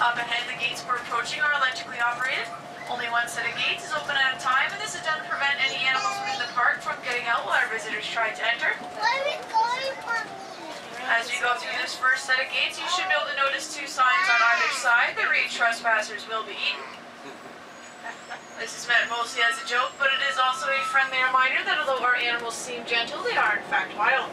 Up ahead, the gates we're approaching are electrically operated. Only one set of gates is open at a time, and this is done to prevent any animals within the park from getting out while our visitors try to enter. As we go through this first set of gates, you should be able to notice two signs on either side that read "Trespassers will be eaten." This is meant mostly as a joke, but it is also a friendly reminder that although our animals seem gentle, they are in fact wild.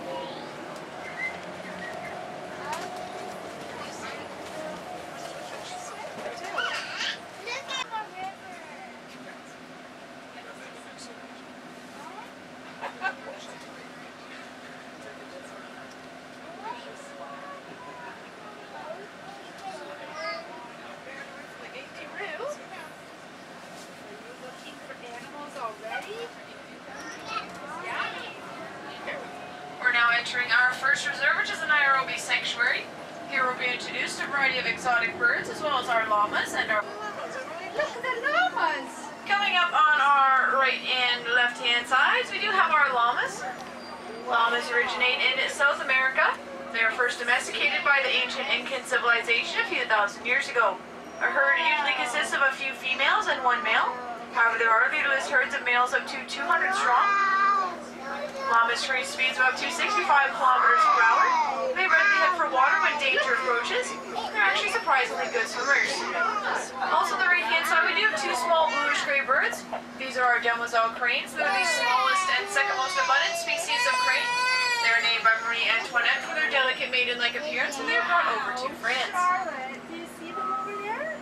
Entering our first reserve, which is an Nairobi sanctuary. Here we'll be introduced to a variety of exotic birds, as well as our llamas and our... Look at the llamas! Coming up on our right and left-hand sides, we do have our llamas. Llamas originate in South America. They were first domesticated by the ancient Incan civilization a few thousand years ago. A herd usually consists of a few females and one male. However, there are leaderless herds of males up to 200 strong. Llamas reach speeds of up to 65 kilometers per hour. They readily head for water when danger approaches. They're actually surprisingly good swimmers. Also on the right-hand side, we do have two small bluish-gray birds. These are our demoiselle cranes. They're the smallest and second most abundant species of crane. They are named by Marie Antoinette for their delicate maiden-like appearance, and they were brought over to France. Do you see them over there?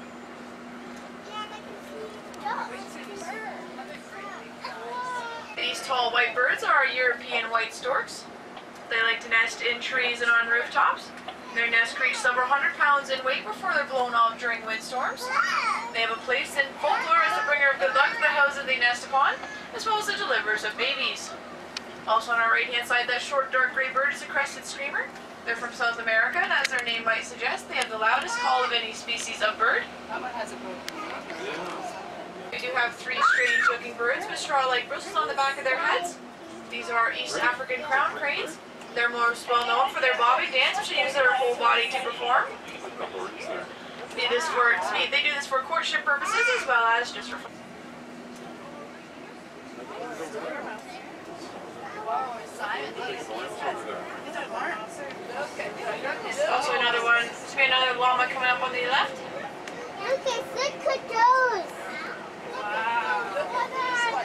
These tall white birds are European white storks. They like to nest in trees and on rooftops. Their nests reach several hundred pounds in weight before they're blown off during windstorms. They have a place in folklore as the bringer of good luck to the houses they nest upon, as well as the deliverers of babies. Also on our right-hand side, that short dark gray bird is a crested screamer. They're from South America, and as their name might suggest, they have the loudest call of any species of bird. That one has a bird. We do have three strange-looking birds with straw-like bristles on the back of their heads. These are East African crown cranes. They're most well known for their bobbing dance, which they use their whole body to perform. They do this for courtship purposes as well as just for fun. Also another one. There's be another llama coming up on the left. Okay, look at those. Wow. Look at this over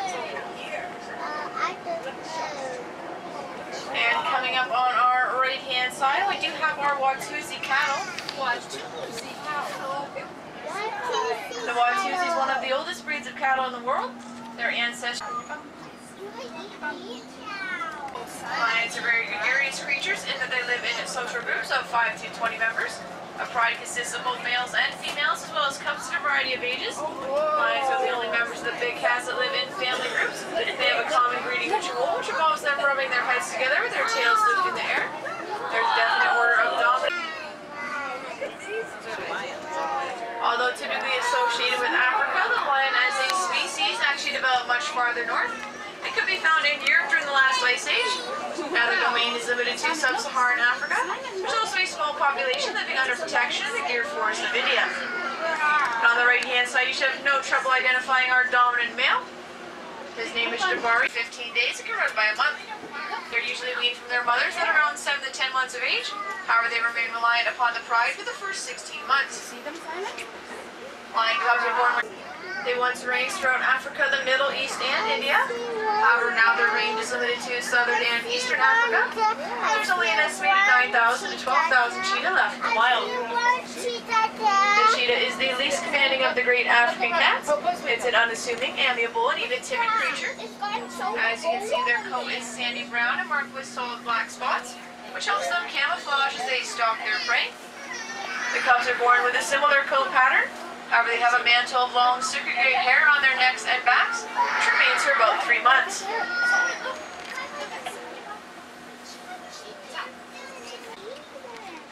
here. I don't know. And coming up on our right-hand side, we do have our Watusi cattle. Watusi cattle. The Watusi is one of the oldest breeds of cattle in the world. Their ancestors. Lions are very gregarious creatures in that they live in social groups of 5 to 20 members. A pride consists of both males and females, as well as cubs in a variety of ages. Lions are the only members of the big cats that live in family groups. They have a common breeding ritual, which involves them rubbing their heads together with their tails looped in the air. There's a definite order of dominance. Although typically associated with Africa, the lion as a species actually developed much farther north. It could be found in Europe during the last ice age. Now the domain is limited to sub-Saharan Africa. There's also a small population living under protection in the Gir Forest of India. And on the right-hand side, you should have no trouble identifying our dominant male. His name is Jabari. 15 days, it can run by a month. They're usually weaned from their mothers at around 7 to 10 months of age. However, they remain reliant upon the pride for the first 16 months. See them, Simon? Lion cubs are born. They once ranged throughout Africa, the Middle East, and India. However, now their range is limited to southern and eastern Africa. There's only an estimated 9,000 to 12,000 cheetah left in the wild. The cheetah is the least commanding of the great African cats. It's an unassuming, amiable, and even timid creature. As you can see, their coat is sandy brown and marked with solid black spots, which helps them camouflage as they stalk their prey. The cubs are born with a similar coat pattern. However, they have a mantle of long, silky gray hair on their necks and backs, which remains for about 3 months.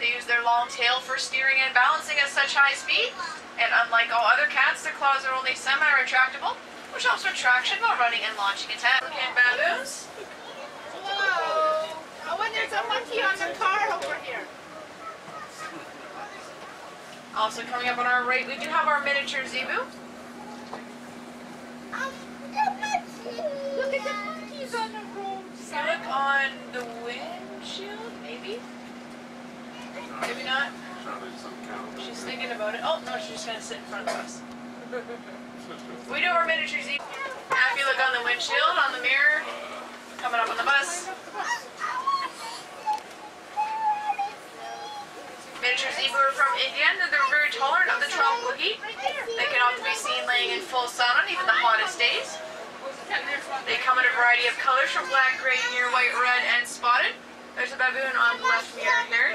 They use their long tail for steering and balancing at such high speed, and unlike all other cats, their claws are only semi-retractable, which helps with traction while running and launching attacks. And baboons. Hello. Oh, and there's a monkey on the car over here. Also coming up on our right, we do have our miniature zebu. Look at the monkeys on the road. If you look on the windshield, maybe? Maybe not. She's thinking about it. Oh, no, she's just going to sit in front of us. We do our miniature zebu. Now if you look on the windshield, on the mirror, coming up on the bus. Miniature zebu are from India, and they're very tolerant of the tropical heat. They can often be seen laying in full sun on even the hottest days. They come in a variety of colors from black, gray, near white, red, and spotted. There's a baboon on the left mirror here.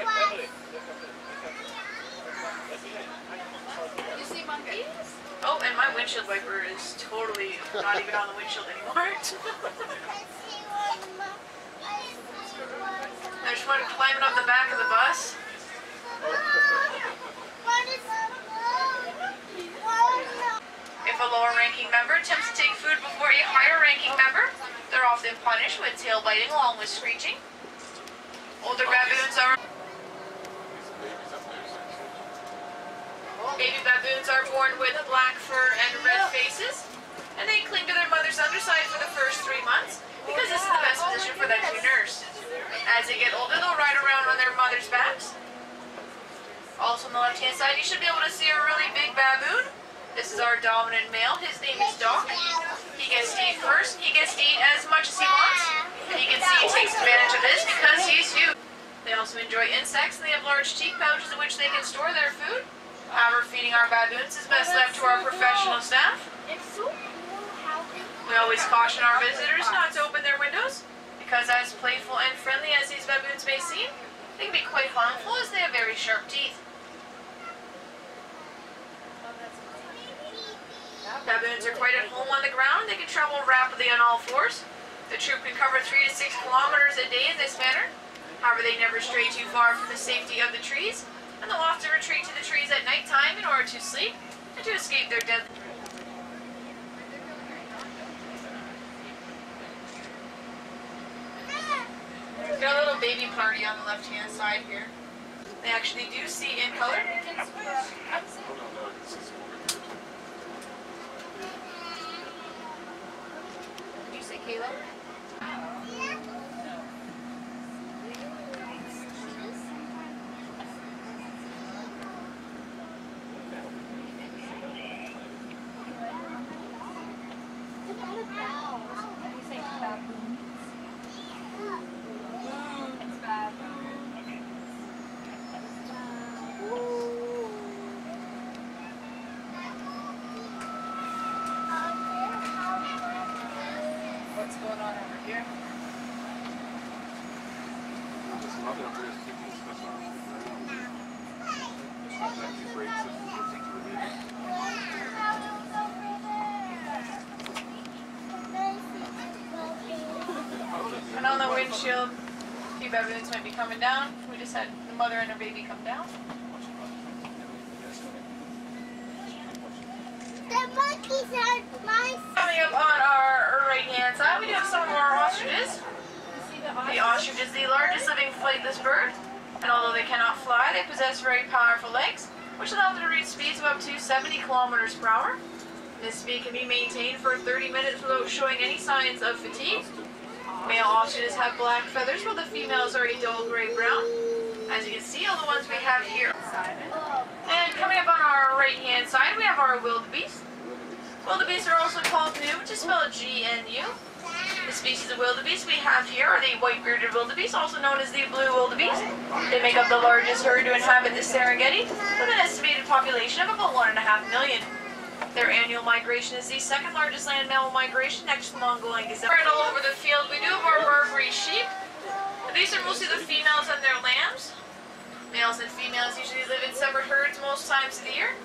You see monkeys? Oh, and my windshield wiper is totally not even on the windshield anymore. There's one climbing up the back of the bus. If a lower-ranking member attempts to take food before a higher-ranking member, they're often punished with tail biting along with screeching. Older baboons are... Baby baboons are born with black fur and red faces, and they cling to their mother's underside for the first 3 months because this is the best position for them to nurse. As they get older, they'll ride around on their mother's backs. Also on the left-hand side, you should be able to see a really big baboon. This is our dominant male. His name is Doc. He gets to eat first. He gets to eat as much as he wants. And you can see he takes advantage of this because he's huge. They also enjoy insects, and they have large teeth pouches in which they can store their food. However, feeding our baboons is best left to our professional staff. We always caution our visitors not to open their windows, because as playful and friendly as these baboons may seem, they can be quite harmful as they have very sharp teeth. Baboons are quite at home on the ground. They can travel rapidly on all fours. The troop can cover 3 to 6 kilometers a day in this manner. However, they never stray too far from the safety of the trees, and they'll often retreat to the trees at night time in order to sleep and to escape their deadly. We've got a little baby party on the left-hand side here. They actually do see in color. Did you say Kayla? What's going on over here? And on the windshield, a few baboons might be coming down. We just had the mother and her baby come down. The monkeys are my... Coming up on our right-hand side, we do have some of our ostriches. The ostrich is the largest living flightless bird, and although they cannot fly, they possess very powerful legs, which allow them to reach speeds of up to 70 kilometers per hour. This speed can be maintained for 30 minutes without showing any signs of fatigue. Male ostriches have black feathers, while the females are a dull gray-brown. As you can see, all the ones we have here. And coming up on our right-hand side, we have our wildebeest. Wildebeest are also called gnu, which is spelled G-N-U. The species of wildebeest we have here are the white-bearded wildebeest, also known as the blue wildebeest. They make up the largest herd to inhabit the Serengeti, with an estimated population of about 1.5 million. Their annual migration is the second largest land mammal migration next to the Mongolian gazelle. Right all over the field, we do have our Barbary sheep. These are mostly the females and their lambs. Males and females usually live in separate herds most times of the year.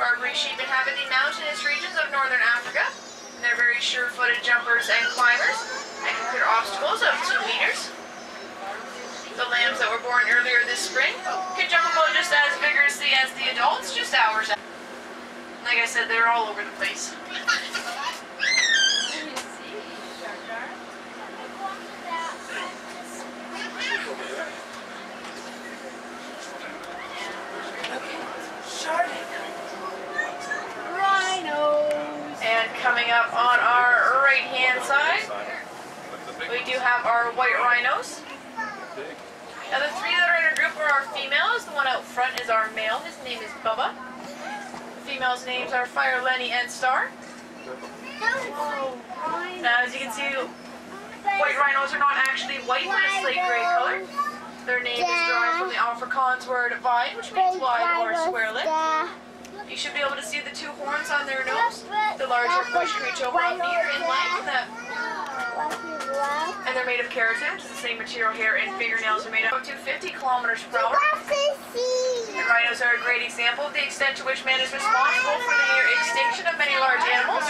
Barbary sheep inhabit the mountainous regions of northern Africa, and they're very sure-footed jumpers and climbers, and can clear obstacles of 2 meters. The lambs that were born earlier this spring can jump about just as vigorously as the adults, just hours after. Like I said, they're all over the place. right-hand side, we do have our white rhinos. Now the three that are in our group are our females. The one out front is our male. His name is Bubba. The females' names are Fire, Lenny, and Star. Now as you can see, white rhinos are not actually white, but a slate gray color. Their name is derived from the Afrikaans word vide, which means wide or square-lipped. You should be able to see the two horns on their nose. The larger bush can reach over a meter in length, and they're made of keratin, which is the same material hair and fingernails are made of, up to 50 kilometers per hour. And rhinos are a great example of the extent to which man is responsible for the near extinction of many large animals.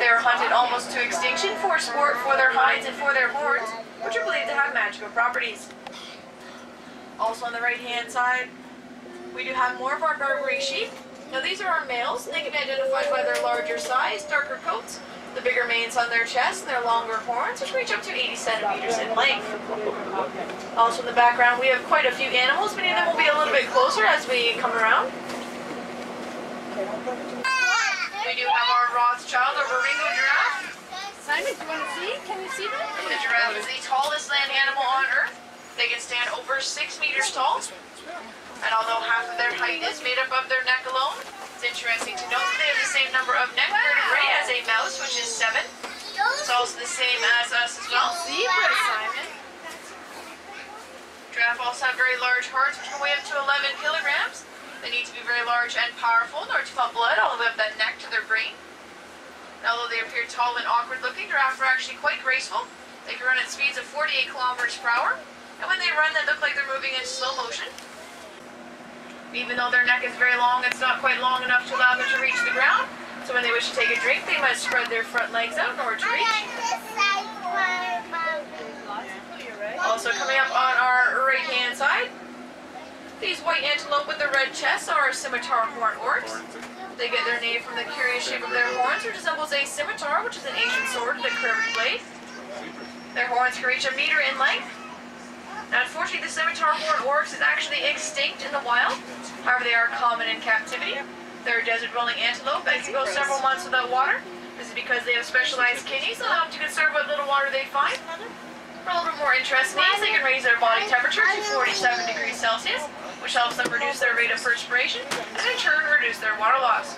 They are hunted almost to extinction for sport, for their hides, and for their horns, which are believed to have magical properties. Also on the right-hand side, we do have more of our Barbary sheep. Now these are our males. They can be identified by their larger size, darker coats, the bigger manes on their chest, and their longer horns, which reach up to 80 centimeters in length. Also in the background, we have quite a few animals. Many of them will be a little bit closer as we come around. We do have our Rothschild, or Ringo giraffe. Simon, do you want to see? Can you see them? The giraffe is the tallest land animal on Earth. They can stand over 6 meters tall. And although half of their height is made up of their neck alone, it's interesting to note that they have the same number of neck vertebrae as a mouse, which is 7. It's also the same as us as well. Zebra, Simon. Giraffe also have very large hearts, which can weigh up to 11 kilograms. They need to be very large and powerful in order to pump blood all the way up that neck to their brain. And although they appear tall and awkward looking, giraffes are actually quite graceful. They can run at speeds of 48 kilometers per hour. And when they run, they look like they're moving in slow motion. Even though their neck is very long, it's not quite long enough to allow them to reach the ground. So when they wish to take a drink, they must spread their front legs out in order to reach. Also coming up on our right-hand side, these white antelope with the red chests are scimitar horned oryx. They get their name from the curious shape of their horns, which resembles a scimitar, which is an ancient sword with a curved blade. Their horns can reach a meter in length. Now, unfortunately, the scimitar horned oryx is actually extinct in the wild. However, they are common in captivity. They're a desert-dwelling antelope and can go several months without water. This is because they have specialized kidneys that allow them to conserve what little water they find. For a little bit more interest needs, they can raise their body temperature to 47 degrees Celsius, which helps them reduce their rate of perspiration and in turn reduce their water loss.